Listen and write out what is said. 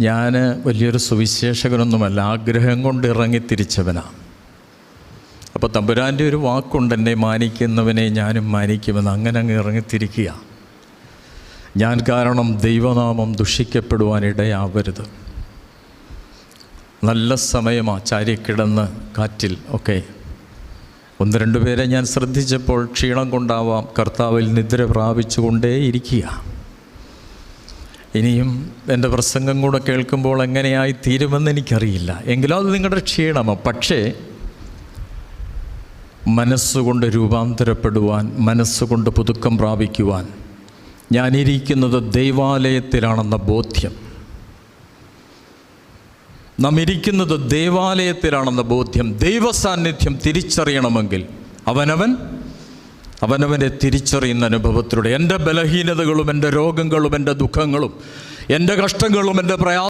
ഞാൻ വലിയൊരു സുവിശേഷകനൊന്നുമല്ല, ആഗ്രഹം കൊണ്ട് ഇറങ്ങിത്തിരിച്ചവനാണ്. അപ്പോൾ തമ്പുരാൻ്റെ ഒരു വാക്കുണ്ട്, എന്നെ മാനിക്കുന്നവനെ ഞാനും മാനിക്കുമെന്ന്. അങ്ങനെ അങ്ങ് ഇറങ്ങിത്തിരിക്കുക. ഞാൻ കാരണം ദൈവനാമം ദുഷിക്കപ്പെടുവാനിടയാവരുത്. നല്ല സമയമാണ്, ചാരിക്കിടന്ന് കാറ്റിൽ ഒക്കെ. 1-2 പേരെ ഞാൻ ശ്രദ്ധിച്ചപ്പോൾ ക്ഷീണം കൊണ്ടാവാം കർത്താവിൽ നിദ്ര പ്രാപിച്ചുകൊണ്ടേ ഇരിക്കുക. ഇനിയും എൻ്റെ പ്രസംഗം കൂടെ കേൾക്കുമ്പോൾ എങ്ങനെയായി തീരുമെന്ന് എനിക്കറിയില്ല. എങ്കിലും അത് നിങ്ങളുടെ ക്ഷീണമാണ്. പക്ഷേ മനസ്സുകൊണ്ട് രൂപാന്തരപ്പെടുവാൻ, മനസ്സുകൊണ്ട് പുതുക്കം പ്രാപിക്കുവാൻ ഞാനിരിക്കുന്നത് ദൈവാലയത്തിലാണെന്ന ബോധ്യം, നാം ഇരിക്കുന്നത് ദേവാലയത്തിലാണെന്ന ബോധ്യം, ദൈവസാന്നിധ്യം തിരിച്ചറിയണമെങ്കിൽ അവനവനെ തിരിച്ചറിയുന്ന അനുഭവത്തിലൂടെ എൻ്റെ ബലഹീനതകളും എൻ്റെ രോഗങ്ങളും എൻ്റെ ദുഃഖങ്ങളും എൻ്റെ കഷ്ടങ്ങളും എൻ്റെ